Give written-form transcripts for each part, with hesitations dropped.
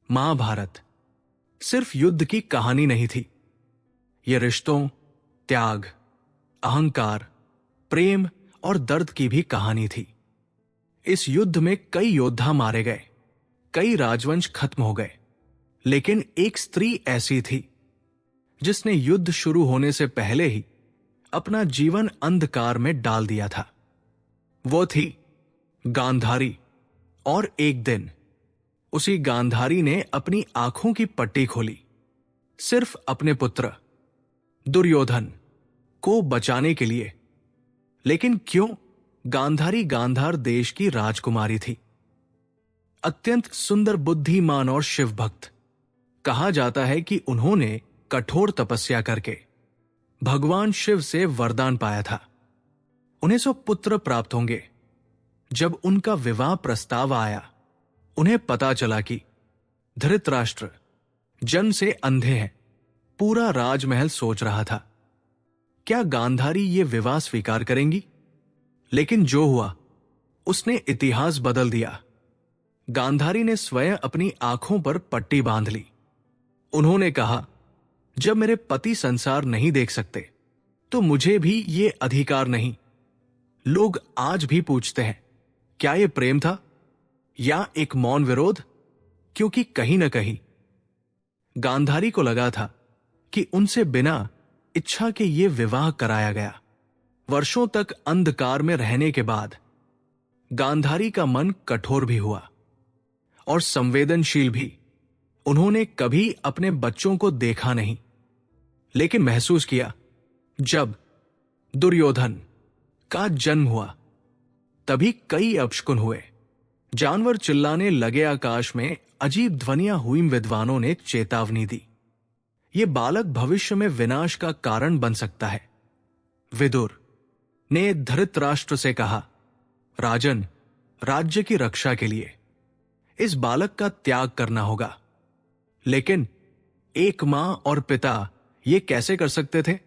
महाभारत सिर्फ युद्ध की कहानी नहीं थी। यह रिश्तों, त्याग, अहंकार, प्रेम और दर्द की भी कहानी थी। इस युद्ध में कई योद्धा मारे गए, कई राजवंश खत्म हो गए, लेकिन एक स्त्री ऐसी थी जिसने युद्ध शुरू होने से पहले ही अपना जीवन अंधकार में डाल दिया था। वो थी गांधारी। और एक दिन उसी गांधारी ने अपनी आंखों की पट्टी खोली, सिर्फ अपने पुत्र दुर्योधन को बचाने के लिए। लेकिन क्यों? गांधारी गांधार देश की राजकुमारी थी, अत्यंत सुंदर, बुद्धिमान और शिव भक्त। कहा जाता है कि उन्होंने कठोर तपस्या करके भगवान शिव से वरदान पाया था, उन्हें 100 पुत्र प्राप्त होंगे। जब उनका विवाह प्रस्ताव आया, उन्हें पता चला कि धृतराष्ट्र जन्म से अंधे हैं। पूरा राजमहल सोच रहा था, क्या गांधारी ये विवाह स्वीकार करेंगी? लेकिन जो हुआ उसने इतिहास बदल दिया। गांधारी ने स्वयं अपनी आंखों पर पट्टी बांध ली। उन्होंने कहा, जब मेरे पति संसार नहीं देख सकते तो मुझे भी ये अधिकार नहीं। लोग आज भी पूछते हैं, क्या यह प्रेम था या एक मौन विरोध? क्योंकि कहीं न कहीं गांधारी को लगा था कि उनसे बिना इच्छा के ये विवाह कराया गया। वर्षों तक अंधकार में रहने के बाद गांधारी का मन कठोर भी हुआ और संवेदनशील भी। उन्होंने कभी अपने बच्चों को देखा नहीं, लेकिन महसूस किया जब दुर्योधन का जन्म हुआ तभी कई अपशकुन हुए। जानवर चिल्लाने लगे, आकाश में अजीब ध्वनियां हुई। विद्वानों ने चेतावनी दी, यह बालक भविष्य में विनाश का कारण बन सकता है। विदुर ने धृतराष्ट्र से कहा, राजन, राज्य की रक्षा के लिए इस बालक का त्याग करना होगा। लेकिन एक मां और पिता ये कैसे कर सकते थे?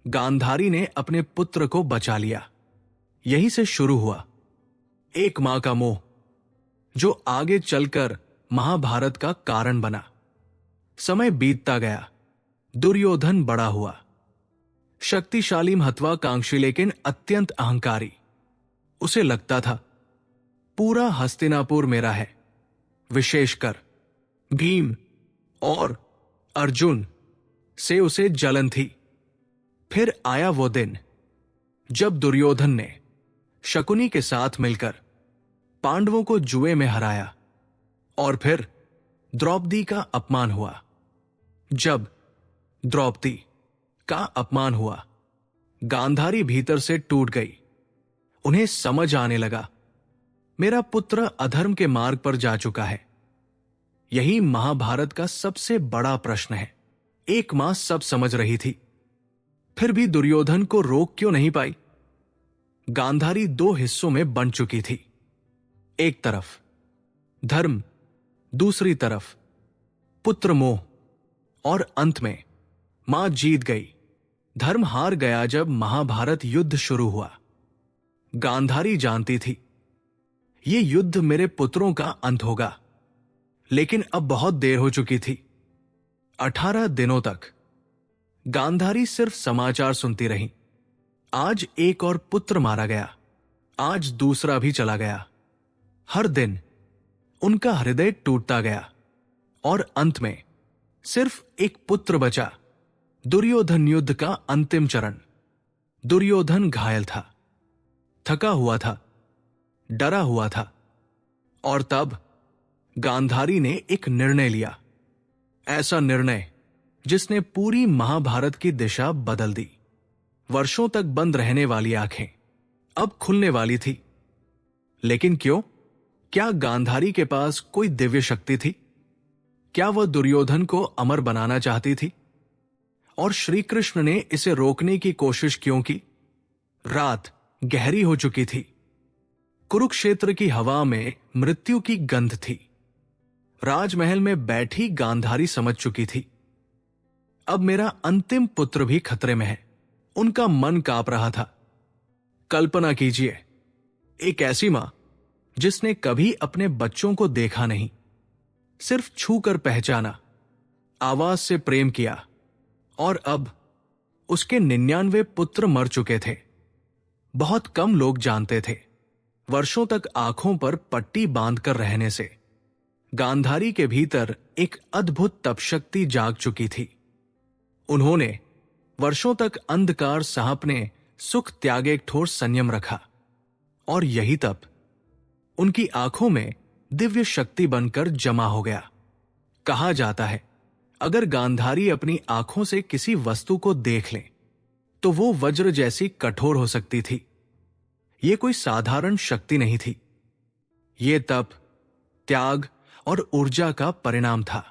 गांधारी ने अपने पुत्र को बचा लिया। यहीं से शुरू हुआ एक मां का मोह, जो आगे चलकर महाभारत का कारण बना। समय बीतता गया, दुर्योधन बड़ा हुआ, शक्तिशाली, महत्वाकांक्षी, लेकिन अत्यंत अहंकारी। उसे लगता था पूरा हस्तिनापुर मेरा है। विशेषकर भीम और अर्जुन से उसे जलन थी। फिर आया वो दिन जब दुर्योधन ने शकुनी के साथ मिलकर पांडवों को जुए में हराया, और फिर द्रौपदी का अपमान हुआ। जब द्रौपदी का अपमान हुआ, गांधारी भीतर से टूट गई। उन्हें समझ आने लगा, मेरा पुत्र अधर्म के मार्ग पर जा चुका है। यही महाभारत का सबसे बड़ा प्रश्न है। एक मां सब समझ रही थी, फिर भी दुर्योधन को रोक क्यों नहीं पाई? गांधारी 2 हिस्सों में बंट चुकी थी। एक तरफ धर्म, दूसरी तरफ पुत्र मोह, और अंत में मां जीत गई। धर्म हार गया जब महाभारत युद्ध शुरू हुआ। गांधारी जानती थी ये युद्ध मेरे पुत्रों का अंत होगा, लेकिन अब बहुत देर हो चुकी थी। 18 दिनों तक गांधारी सिर्फ समाचार सुनती रही। आज एक और पुत्र मारा गया, आज दूसरा भी चला गया। हर दिन उनका हृदय टूटता गया, और अंत में सिर्फ एक पुत्र बचा। दुर्योधन युद्ध का अंतिम चरण। दुर्योधन घायल था, थका हुआ था, डरा हुआ था, और तब गांधारी ने एक निर्णय लिया। ऐसा निर्णय जिसने पूरी महाभारत की दिशा बदल दी। वर्षों तक बंद रहने वाली आंखें अब खुलने वाली थी। लेकिन क्यों? क्या गांधारी के पास कोई दिव्य शक्ति थी? क्या वह दुर्योधन को अमर बनाना चाहती थी? और श्री कृष्ण ने इसे रोकने की कोशिश क्यों की? रात गहरी हो चुकी थी। कुरुक्षेत्र की हवा में मृत्यु की गंध थी। राजमहल में बैठी गांधारी समझ चुकी थी, अब मेरा अंतिम पुत्र भी खतरे में है। उनका मन कांप रहा था। कल्पना कीजिए, एक ऐसी मां जिसने कभी अपने बच्चों को देखा नहीं, सिर्फ छू कर पहचाना, आवाज से प्रेम किया, और अब उसके 99 पुत्र मर चुके थे। बहुत कम लोग जानते थे, वर्षों तक आंखों पर पट्टी बांधकर रहने से गांधारी के भीतर एक अद्भुत तपशक्ति जाग चुकी थी। उन्होंने वर्षों तक अंधकार साहपने सुख त्यागे एक ठोस संयम रखा, और यही तप उनकी आंखों में दिव्य शक्ति बनकर जमा हो गया। कहा जाता है, अगर गांधारी अपनी आंखों से किसी वस्तु को देख ले तो वो वज्र जैसी कठोर हो सकती थी। ये कोई साधारण शक्ति नहीं थी, ये तप, त्याग और ऊर्जा का परिणाम था।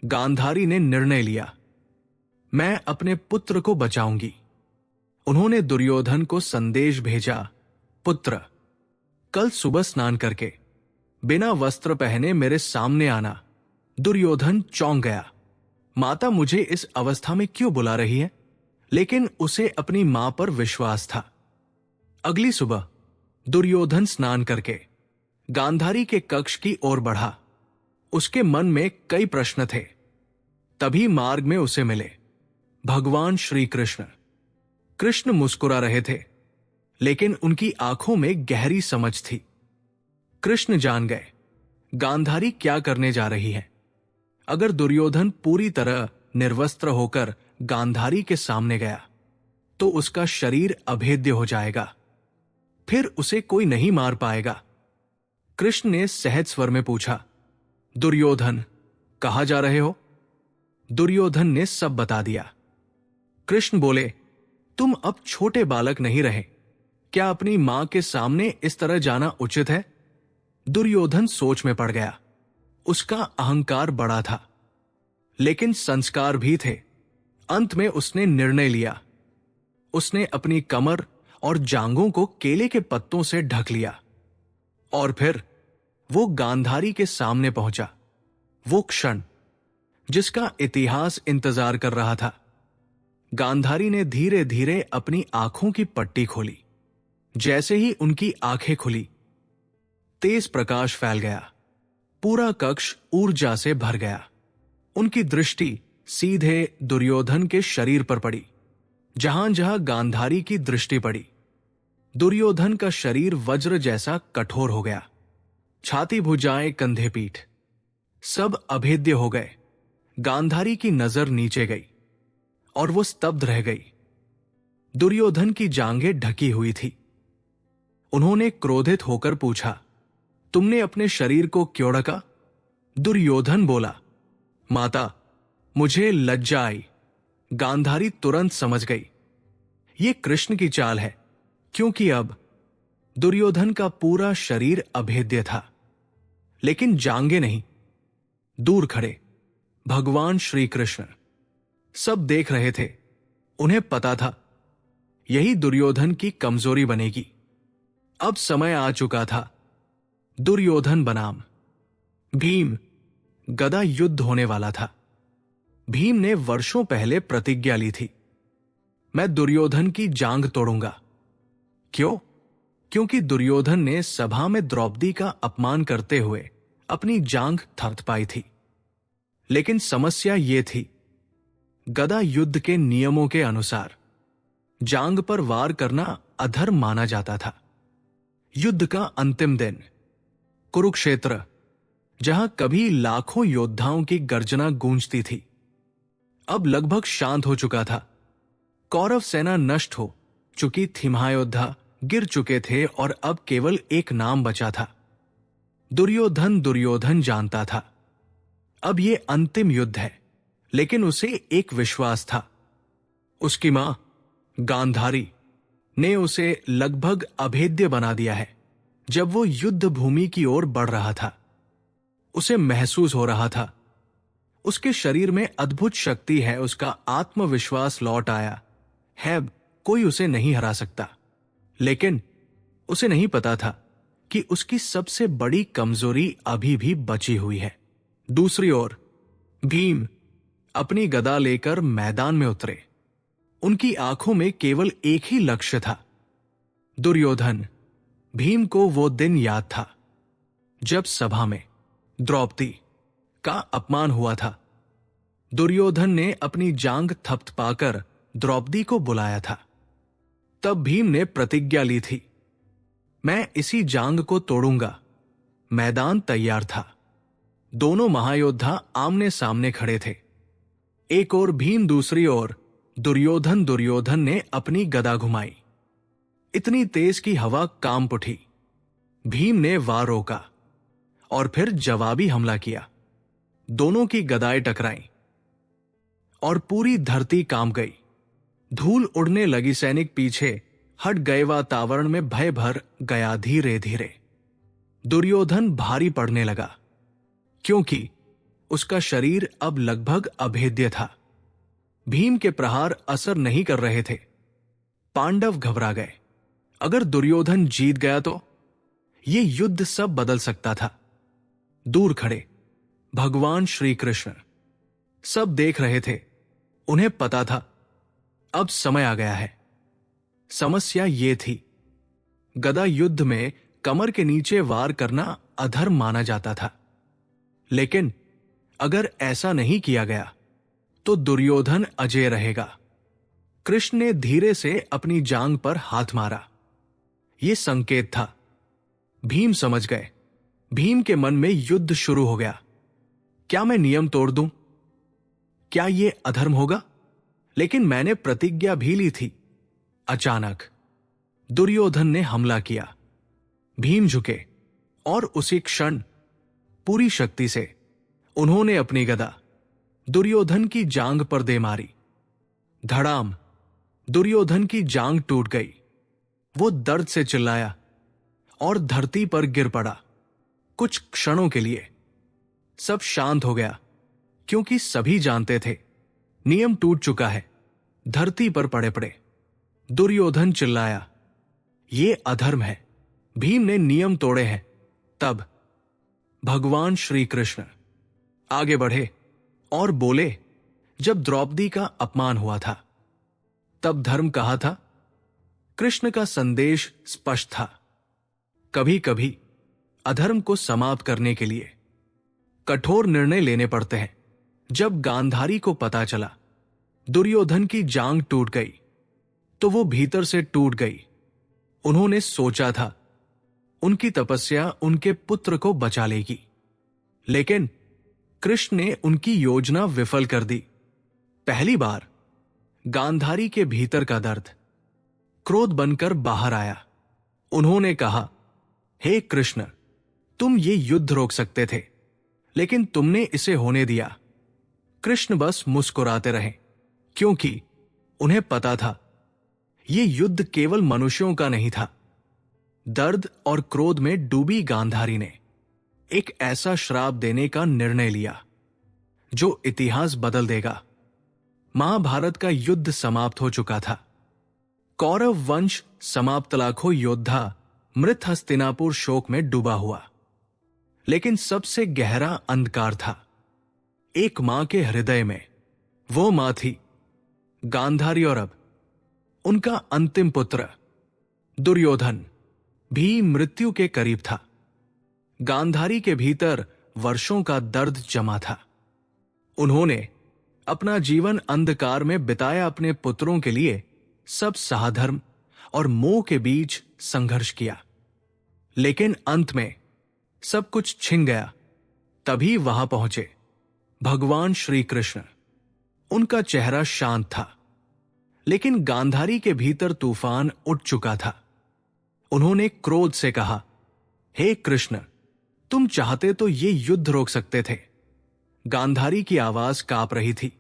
गांधारी ने निर्णय लिया, मैं अपने पुत्र को बचाऊंगी। उन्होंने दुर्योधन को संदेश भेजा, पुत्र, कल सुबह स्नान करके बिना वस्त्र पहने मेरे सामने आना। दुर्योधन चौंक गया, माता मुझे इस अवस्था में क्यों बुला रही है? लेकिन उसे अपनी मां पर विश्वास था। अगली सुबह दुर्योधन स्नान करके गांधारी के कक्ष की ओर बढ़ा। उसके मन में कई प्रश्न थे। तभी मार्ग में उसे मिले भगवान श्री कृष्ण। कृष्ण मुस्कुरा रहे थे, लेकिन उनकी आंखों में गहरी समझ थी। कृष्ण जान गए गांधारी क्या करने जा रही है। अगर दुर्योधन पूरी तरह निर्वस्त्र होकर गांधारी के सामने गया तो उसका शरीर अभेद्य हो जाएगा, फिर उसे कोई नहीं मार पाएगा। कृष्ण ने सहज स्वर में पूछा, दुर्योधन, कहां जा रहे हो? दुर्योधन ने सब बता दिया। कृष्ण बोले, तुम अब छोटे बालक नहीं रहे, क्या अपनी मां के सामने इस तरह जाना उचित है? दुर्योधन सोच में पड़ गया। उसका अहंकार बड़ा था, लेकिन संस्कार भी थे। अंत में उसने निर्णय लिया। उसने अपनी कमर और जांघों को केले के पत्तों से ढक लिया, और फिर वो गांधारी के सामने पहुंचा। वो क्षण जिसका इतिहास इंतजार कर रहा था। गांधारी ने धीरे धीरे अपनी आंखों की पट्टी खोली। जैसे ही उनकी आंखें खुली, तेज प्रकाश फैल गया। पूरा कक्ष ऊर्जा से भर गया। उनकी दृष्टि सीधे दुर्योधन के शरीर पर पड़ी। जहां जहां गांधारी की दृष्टि पड़ी, दुर्योधन का शरीर वज्र जैसा कठोर हो गया। छाती, भुजाएं, कंधे, पीठ सब अभेद्य हो गए। गांधारी की नजर नीचे गई और वो स्तब्ध रह गई। दुर्योधन की जांघें ढकी हुई थी। उन्होंने क्रोधित होकर पूछा, तुमने अपने शरीर को क्यों ढका? दुर्योधन बोला, माता, मुझे लज्जा आई। गांधारी तुरंत समझ गई, ये कृष्ण की चाल है, क्योंकि अब दुर्योधन का पूरा शरीर अभेद्य था, लेकिन जांघें नहीं। दूर खड़े भगवान श्री कृष्ण सब देख रहे थे। उन्हें पता था यही दुर्योधन की कमजोरी बनेगी। अब समय आ चुका था। दुर्योधन बनाम भीम, गदा युद्ध होने वाला था। भीम ने वर्षों पहले प्रतिज्ञा ली थी, मैं दुर्योधन की जांघ तोड़ूंगा। क्यों? क्योंकि दुर्योधन ने सभा में द्रौपदी का अपमान करते हुए अपनी जांघ थपथपाई थी। लेकिन समस्या यह थी, गदा युद्ध के नियमों के अनुसार जांघ पर वार करना अधर्म माना जाता था। युद्ध का अंतिम दिन, कुरुक्षेत्र, जहां कभी लाखों योद्धाओं की गर्जना गूंजती थी, अब लगभग शांत हो चुका था। कौरव सेना नष्ट हो चुकी थी, महायोद्धा गिर चुके थे और अब केवल एक नाम बचा था। दुर्योधन। दुर्योधन जानता था अब यह अंतिम युद्ध है, लेकिन उसे एक विश्वास था। उसकी मां गांधारी ने उसे लगभग अभेद्य बना दिया है। जब वो युद्ध भूमि की ओर बढ़ रहा था, उसे महसूस हो रहा था उसके शरीर में अद्भुत शक्ति है। उसका आत्मविश्वास लौट आया है, कोई उसे नहीं हरा सकता। लेकिन उसे नहीं पता था कि उसकी सबसे बड़ी कमजोरी अभी भी बची हुई है। दूसरी ओर भीम अपनी गदा लेकर मैदान में उतरे। उनकी आंखों में केवल एक ही लक्ष्य था, दुर्योधन। भीम को वो दिन याद था जब सभा में द्रौपदी का अपमान हुआ था। दुर्योधन ने अपनी जांग थपथपाकर द्रौपदी को बुलाया था। तब भीम ने प्रतिज्ञा ली थी, मैं इसी जांग को तोड़ूंगा। मैदान तैयार था। दोनों महायोद्धा आमने सामने खड़े थे। एक ओर भीम, दूसरी ओर दुर्योधन। दुर्योधन ने अपनी गदा घुमाई। इतनी तेज की हवा कांप उठी। भीम ने वार रोका और फिर जवाबी हमला किया। दोनों की गदाएं टकराईं और पूरी धरती कांप गई। धूल उड़ने लगी। सैनिक पीछे हट गए। वातावरण में भय भर गया। धीरे धीरे दुर्योधन भारी पड़ने लगा, क्योंकि उसका शरीर अब लगभग अभेद्य था। भीम के प्रहार असर नहीं कर रहे थे। पांडव घबरा गए। अगर दुर्योधन जीत गया तो यह युद्ध सब बदल सकता था। दूर खड़े भगवान श्री कृष्ण सब देख रहे थे। उन्हें पता था अब समय आ गया है। समस्या ये थी, गदा युद्ध में कमर के नीचे वार करना अधर्म माना जाता था। लेकिन अगर ऐसा नहीं किया गया तो दुर्योधन अजेय रहेगा। कृष्ण ने धीरे से अपनी जांग पर हाथ मारा। यह संकेत था। भीम समझ गए। भीम के मन में युद्ध शुरू हो गया। क्या मैं नियम तोड़ दूं? क्या यह अधर्म होगा? लेकिन मैंने प्रतिज्ञा भी ली थी। अचानक दुर्योधन ने हमला किया। भीम झुके और उसी क्षण पूरी शक्ति से उन्होंने अपनी गदा दुर्योधन की जांग पर दे मारी। धड़ाम! दुर्योधन की जांग टूट गई। वो दर्द से चिल्लाया और धरती पर गिर पड़ा। कुछ क्षणों के लिए सब शांत हो गया, क्योंकि सभी जानते थे नियम टूट चुका है। धरती पर पड़े पड़े दुर्योधन चिल्लाया, ये अधर्म है। भीम ने नियम तोड़े हैं। तब भगवान श्री कृष्ण आगे बढ़े और बोले, जब द्रौपदी का अपमान हुआ था तब धर्म कहा था। कृष्ण का संदेश स्पष्ट था। कभी कभी अधर्म को समाप्त करने के लिए कठोर निर्णय लेने पड़ते हैं। जब गांधारी को पता चला दुर्योधन की जांग टूट गई तो वो भीतर से टूट गई। उन्होंने सोचा था उनकी तपस्या उनके पुत्र को बचा लेगी, लेकिन कृष्ण ने उनकी योजना विफल कर दी। पहली बार गांधारी के भीतर का दर्द क्रोध बनकर बाहर आया। उन्होंने कहा, हे कृष्ण, तुम ये युद्ध रोक सकते थे, लेकिन तुमने इसे होने दिया। कृष्ण बस मुस्कुराते रहे, क्योंकि उन्हें पता था ये युद्ध केवल मनुष्यों का नहीं था। दर्द और क्रोध में डूबी गांधारी ने एक ऐसा श्राप देने का निर्णय लिया जो इतिहास बदल देगा। महाभारत का युद्ध समाप्त हो चुका था। कौरव वंश समाप्त, लाखों योद्धा मृत, हस्तिनापुर शोक में डूबा हुआ। लेकिन सबसे गहरा अंधकार था एक मां के हृदय में। वो मां थी गांधारी, और अब उनका अंतिम पुत्र दुर्योधन भी मृत्यु के करीब था। गांधारी के भीतर वर्षों का दर्द जमा था। उन्होंने अपना जीवन अंधकार में बिताया, अपने पुत्रों के लिए सब साधर्म और मोह के बीच संघर्ष किया। लेकिन अंत में सब कुछ छिन गया। तभी वहां पहुंचे भगवान श्री कृष्ण। उनका चेहरा शांत था, लेकिन गांधारी के भीतर तूफान उठ चुका था। उन्होंने क्रोध से कहा, हे कृष्ण, तुम चाहते तो ये युद्ध रोक सकते थे। गांधारी की आवाज कांप रही थी।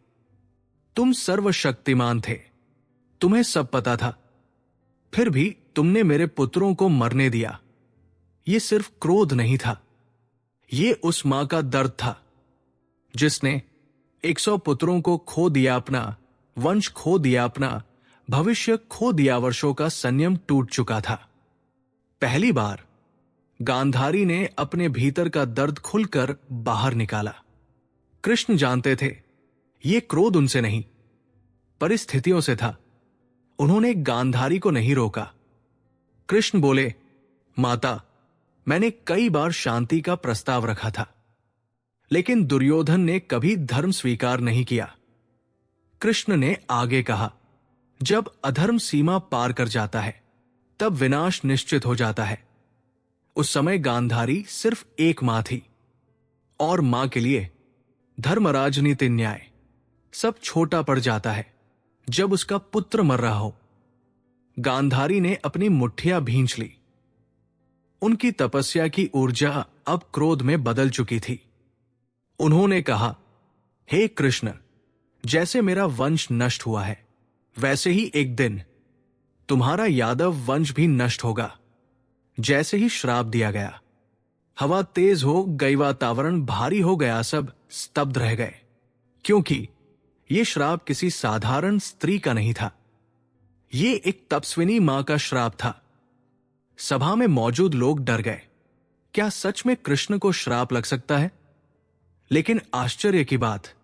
तुम सर्वशक्तिमान थे, तुम्हें सब पता था, फिर भी तुमने मेरे पुत्रों को मरने दिया। यह सिर्फ क्रोध नहीं था, यह उस मां का दर्द था जिसने 100 पुत्रों को खो दिया, अपना वंश खो दिया, अपना भविष्य खो दिया। वर्षों का संयम टूट चुका था। पहली बार गांधारी ने अपने भीतर का दर्द खुलकर बाहर निकाला। कृष्ण जानते थे यह क्रोध उनसे नहीं, परिस्थितियों से था। उन्होंने गांधारी को नहीं रोका। कृष्ण बोले, माता, मैंने कई बार शांति का प्रस्ताव रखा था, लेकिन दुर्योधन ने कभी धर्म स्वीकार नहीं किया। कृष्ण ने आगे कहा, जब अधर्म सीमा पार कर जाता है तब विनाश निश्चित हो जाता है। उस समय गांधारी सिर्फ एक मां थी और मां के लिए धर्म, राजनीति, न्याय सब छोटा पड़ जाता है जब उसका पुत्र मर रहा हो। गांधारी ने अपनी मुट्ठियां भींच ली। उनकी तपस्या की ऊर्जा अब क्रोध में बदल चुकी थी। उन्होंने कहा, हे कृष्ण, जैसे मेरा वंश नष्ट हुआ है वैसे ही एक दिन तुम्हारा यादव वंश भी नष्ट होगा। जैसे ही श्राप दिया गया, हवा तेज हो गई, वातावरण भारी हो गया, सब स्तब्ध रह गए, क्योंकि यह श्राप किसी साधारण स्त्री का नहीं था। ये एक तपस्विनी मां का श्राप था। सभा में मौजूद लोग डर गए। क्या सच में कृष्ण को श्राप लग सकता है? लेकिन आश्चर्य की बात,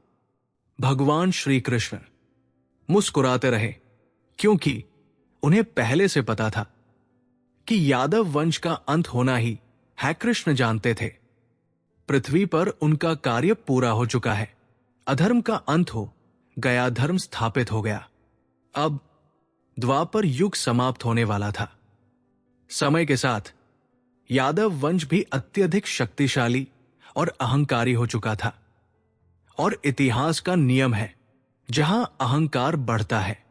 भगवान श्री कृष्ण मुस्कुराते रहे, क्योंकि उन्हें पहले से पता था कि यादव वंश का अंत होना ही है। कृष्ण जानते थे पृथ्वी पर उनका कार्य पूरा हो चुका है। अधर्म का अंत हो गया, धर्म स्थापित हो गया। अब द्वापर युग समाप्त होने वाला था। समय के साथ यादव वंश भी अत्यधिक शक्तिशाली और अहंकारी हो चुका था। और इतिहास का नियम है, जहां अहंकार बढ़ता है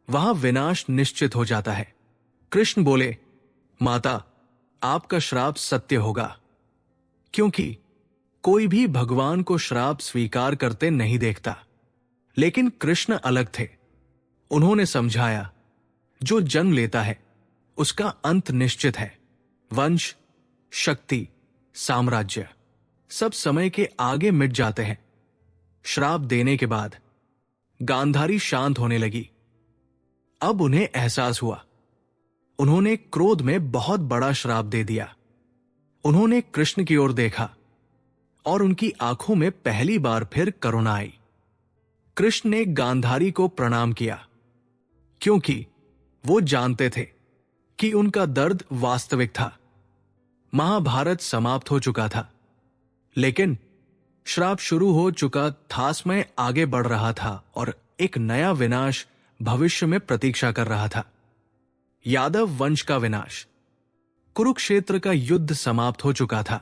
वहां विनाश निश्चित हो जाता है। कृष्ण बोले, माता, आपका श्राप सत्य होगा, क्योंकि कोई भी भगवान को श्राप स्वीकार करते नहीं देखता। लेकिन कृष्ण अलग थे। उन्होंने समझाया, जो जन्म लेता है उसका अंत निश्चित है। वंश, शक्ति, साम्राज्य सब समय के आगे मिट जाते हैं। श्राप देने के बाद गांधारी शांत होने लगी। अब उन्हें एहसास हुआ, उन्होंने क्रोध में बहुत बड़ा श्राप दे दिया। उन्होंने कृष्ण की ओर देखा और उनकी आंखों में पहली बार फिर करुणा आई। कृष्ण ने गांधारी को प्रणाम किया, क्योंकि वो जानते थे कि उनका दर्द वास्तविक था। महाभारत समाप्त हो चुका था, लेकिन श्राप शुरू हो चुका था। समय आगे बढ़ रहा था और एक नया विनाश भविष्य में प्रतीक्षा कर रहा था। यादव वंश का विनाश। कुरुक्षेत्र का युद्ध समाप्त हो चुका था।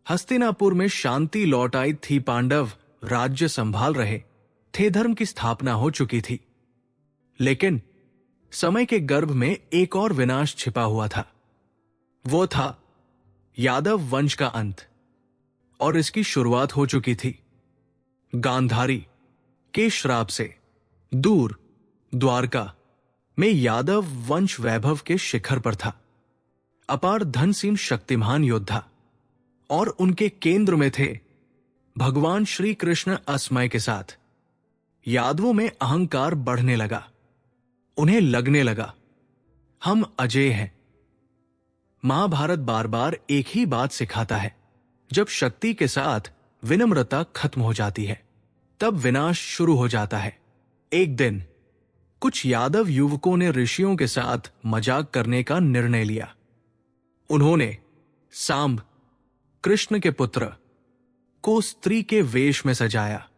हस्तिनापुर में शांति लौट आई थी। पांडव राज्य संभाल रहे थे। धर्म की स्थापना हो चुकी थी। लेकिन समय के गर्भ में एक और विनाश छिपा हुआ था। वो था यादव वंश का अंत, और इसकी शुरुआत हो चुकी थी। गांधारी के श्राप से दूर द्वारका में यादव वंश वैभव के शिखर पर था। अपार धनसीम शक्तिमान योद्धा, और उनके केंद्र में थे भगवान श्री कृष्ण। असमय के साथ यादवों में अहंकार बढ़ने लगा। उन्हें लगने लगा, हम अजेय हैं। महाभारत बार बार एक ही बात सिखाता है, जब शक्ति के साथ विनम्रता खत्म हो जाती है तब विनाश शुरू हो जाता है। एक दिन कुछ यादव युवकों ने ऋषियों के साथ मजाक करने का निर्णय लिया। उन्होंने सांब, कृष्ण के पुत्र, को स्त्री के वेश में सजाया।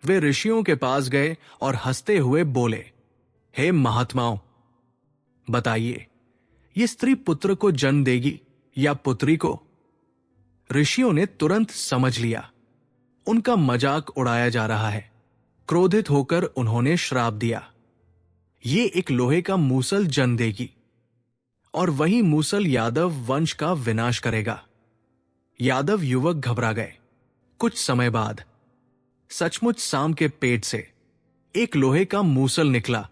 वे ऋषियों के पास गए और हंसते हुए बोले, हे महात्माओं, बताइए, ये स्त्री पुत्र को जन्म देगी या पुत्री को? ऋषियों ने तुरंत समझ लिया उनका मजाक उड़ाया जा रहा है। क्रोधित होकर उन्होंने श्राप दिया, ये एक लोहे का मूसल जन्म देगी और वही मूसल यादव वंश का विनाश करेगा। यादव युवक घबरा गए। कुछ समय बाद सचमुच सांब के पेट से एक लोहे का मूसल निकला।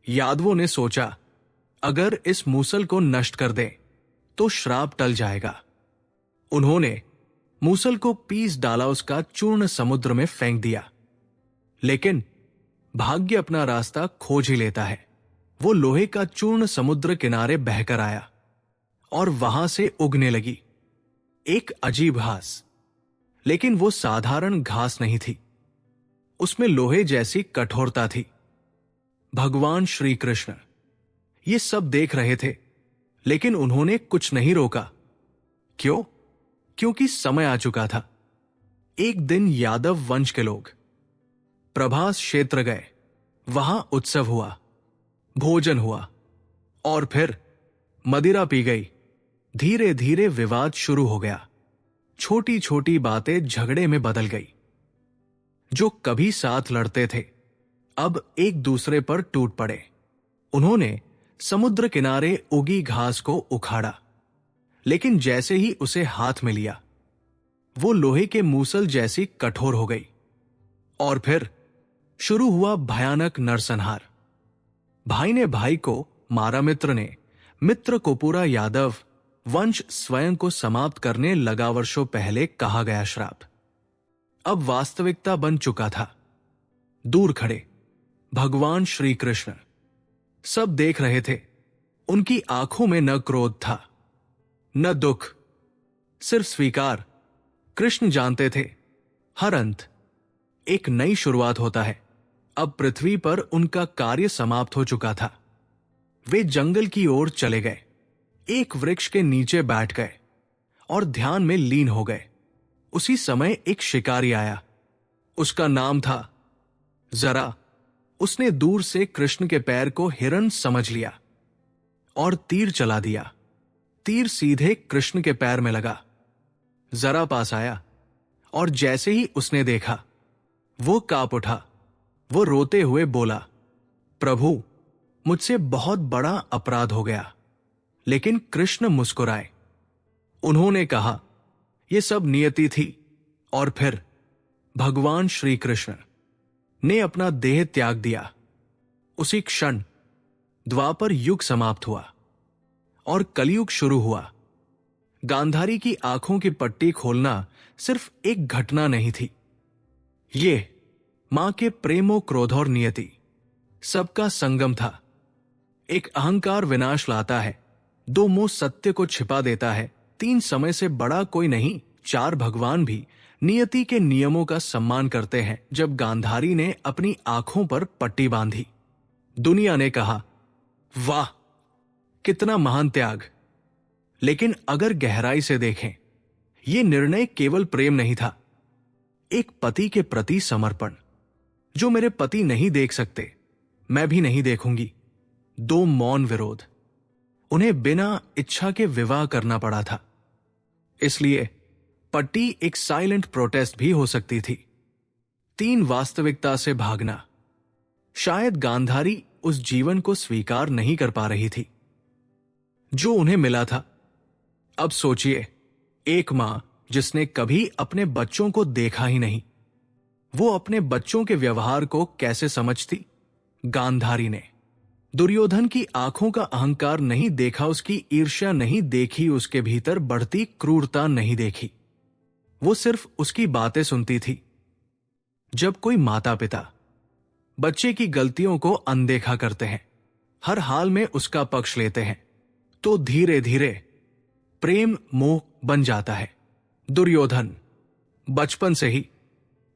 यादवों ने सोचा, अगर इस मूसल को नष्ट कर दें तो श्राप टल जाएगा। उन्होंने मूसल को पीस डाला, उसका चूर्ण समुद्र में फेंक दिया। लेकिन भाग्य अपना रास्ता खोज ही लेता है। वो लोहे का चूर्ण समुद्र किनारे बहकर आया और वहां से उगने लगी एक अजीब घास। लेकिन वो साधारण घास नहीं थी, उसमें लोहे जैसी कठोरता थी। भगवान श्री कृष्ण ये सब देख रहे थे, लेकिन उन्होंने कुछ नहीं रोका। क्यों? क्योंकि समय आ चुका था। एक दिन यादव वंश के लोग प्रभास क्षेत्र गए। वहां उत्सव हुआ, भोजन हुआ और फिर मदिरा पी गई। धीरे धीरे विवाद शुरू हो गया। छोटी छोटी बातें झगड़े में बदल गई। जो कभी साथ लड़ते थे अब एक दूसरे पर टूट पड़े। उन्होंने समुद्र किनारे उगी घास को उखाड़ा, लेकिन जैसे ही उसे हाथ में लिया वो लोहे के मूसल जैसी कठोर हो गई। और फिर शुरू हुआ भयानक नरसंहार। भाई ने भाई को मारा, मित्र ने मित्र को। पूरा यादव वंश स्वयं को समाप्त करने लगा। वर्षों पहले कहा गया श्राप अब वास्तविकता बन चुका था। दूर खड़े भगवान श्री कृष्ण सब देख रहे थे। उनकी आंखों में न क्रोध था न दुख, सिर्फ स्वीकार। कृष्ण जानते थे हर अंत एक नई शुरुआत होता है। अब पृथ्वी पर उनका कार्य समाप्त हो चुका था। वे जंगल की ओर चले गए, एक वृक्ष के नीचे बैठ गए और ध्यान में लीन हो गए। उसी समय एक शिकारी आया। उसका नाम था जरा। उसने दूर से कृष्ण के पैर को हिरन समझ लिया और तीर चला दिया। तीर सीधे कृष्ण के पैर में लगा। जरा पास आया और जैसे ही उसने देखा वो कांप उठा। वो रोते हुए बोला, प्रभु मुझसे बहुत बड़ा अपराध हो गया। लेकिन कृष्ण मुस्कुराए। उन्होंने कहा यह सब नियति थी। और फिर भगवान श्री कृष्ण ने अपना देह त्याग दिया। उसी क्षण द्वापर युग समाप्त हुआ और कलयुग शुरू हुआ। गांधारी की आंखों की पट्टी खोलना सिर्फ एक घटना नहीं थी। ये मां के प्रेमो क्रोध और नियति सबका संगम था। एक अहंकार विनाश लाता है, दो मोह सत्य को छिपा देता है, तीन समय से बड़ा कोई नहीं, चार भगवान भी नियति के नियमों का सम्मान करते हैं। जब गांधारी ने अपनी आंखों पर पट्टी बांधी, दुनिया ने कहा वाह कितना महान त्याग। लेकिन अगर गहराई से देखें, यह निर्णय केवल प्रेम नहीं था, एक पति के प्रति समर्पण। जो मेरे पति नहीं देख सकते मैं भी नहीं देखूंगी। दो मौन विरोध। उन्हें बिना इच्छा के विवाह करना पड़ा था। इसलिए पट्टी एक साइलेंट प्रोटेस्ट भी हो सकती थी। तीन वास्तविकता से भागना। शायद गांधारी उस जीवन को स्वीकार नहीं कर पा रही थी जो उन्हें मिला था। अब सोचिए, एक मां जिसने कभी अपने बच्चों को देखा ही नहीं, वो अपने बच्चों के व्यवहार को कैसे समझती? गांधारी ने दुर्योधन की आंखों का अहंकार नहीं देखा, उसकी ईर्ष्या नहीं देखी, उसके भीतर बढ़ती क्रूरता नहीं देखी। वो सिर्फ उसकी बातें सुनती थी। जब कोई माता पिता बच्चे की गलतियों को अनदेखा करते हैं, हर हाल में उसका पक्ष लेते हैं, तो धीरे धीरे प्रेम मोह बन जाता है। दुर्योधन बचपन से ही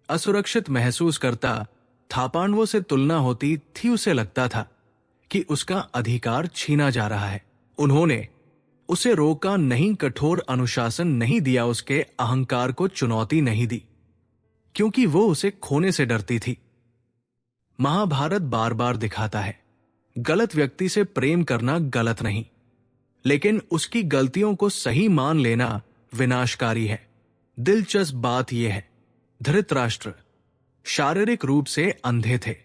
असुरक्षित महसूस करता था। पांडवों से तुलना होती थी, उसे लगता था कि उसका अधिकार छीना जा रहा है। उन्होंने उसे रोका नहीं, कठोर अनुशासन नहीं दिया, उसके अहंकार को चुनौती नहीं दी, क्योंकि वो उसे खोने से डरती थी। महाभारत बार बार दिखाता है गलत व्यक्ति से प्रेम करना गलत नहीं, लेकिन उसकी गलतियों को सही मान लेना विनाशकारी है। दिलचस्प बात यह है, धृतराष्ट्र शारीरिक रूप से अंधे थे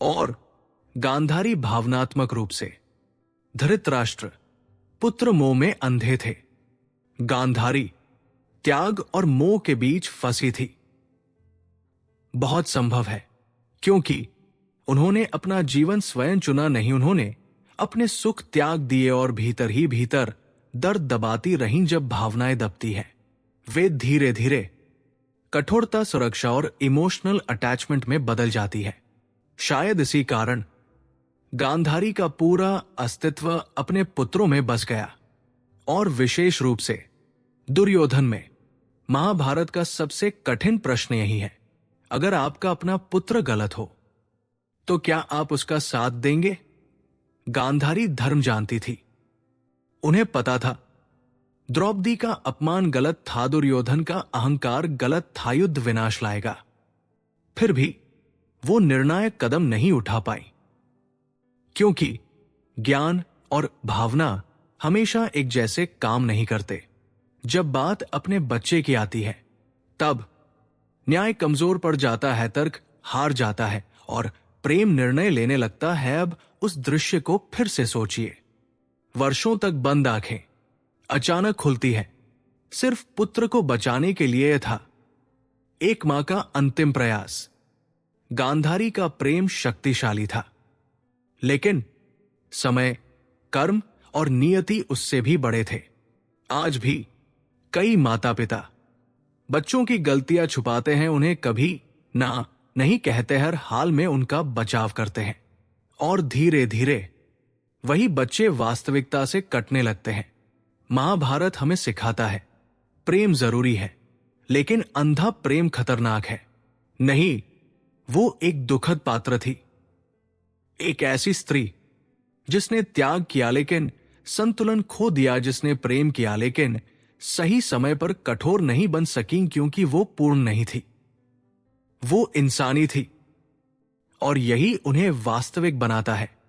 और गांधारी भावनात्मक रूप से। धृतराष्ट्र पुत्र मोह में अंधे थे, गांधारी त्याग और मोह के बीच फंसी थी। बहुत संभव है क्योंकि उन्होंने अपना जीवन स्वयं चुना नहीं, उन्होंने अपने सुख त्याग दिए और भीतर ही भीतर दर्द दबाती रहीं। जब भावनाएं दबती हैं, वे धीरे धीरे कठोरता, सुरक्षा और इमोशनल अटैचमेंट में बदल जाती है। शायद इसी कारण गांधारी का पूरा अस्तित्व अपने पुत्रों में बस गया, और विशेष रूप से दुर्योधन में। महाभारत का सबसे कठिन प्रश्न यही है, अगर आपका अपना पुत्र गलत हो तो क्या आप उसका साथ देंगे? गांधारी धर्म जानती थी। उन्हें पता था द्रौपदी का अपमान गलत था, दुर्योधन का अहंकार गलत था, युद्ध विनाश लाएगा। फिर भी वो निर्णायक कदम नहीं उठा पाई, क्योंकि ज्ञान और भावना हमेशा एक जैसे काम नहीं करते। जब बात अपने बच्चे की आती है, तब न्याय कमजोर पड़ जाता है, तर्क हार जाता है और प्रेम निर्णय लेने लगता है। अब उस दृश्य को फिर से सोचिए। वर्षों तक बंद आंखें अचानक खुलती है। सिर्फ पुत्र को बचाने के लिए था। एक मां का अंतिम प्रयास। गांधारी का प्रेम शक्तिशाली था, लेकिन समय, कर्म और नियति उससे भी बड़े थे। आज भी कई माता पिता बच्चों की गलतियां छुपाते हैं, उन्हें कभी ना नहीं कहते, हर हाल में उनका बचाव करते हैं, और धीरे धीरे वही बच्चे वास्तविकता से कटने लगते हैं। महाभारत हमें सिखाता है, प्रेम जरूरी है, लेकिन अंधा प्रेम खतरनाक है। नहीं, वो एक दुखद पात्र थी, एक ऐसी स्त्री जिसने त्याग किया लेकिन संतुलन खो दिया, जिसने प्रेम किया लेकिन सही समय पर कठोर नहीं बन सकी, क्योंकि वो पूर्ण नहीं थी, वो इंसानी थी, और यही उन्हें वास्तविक बनाता है।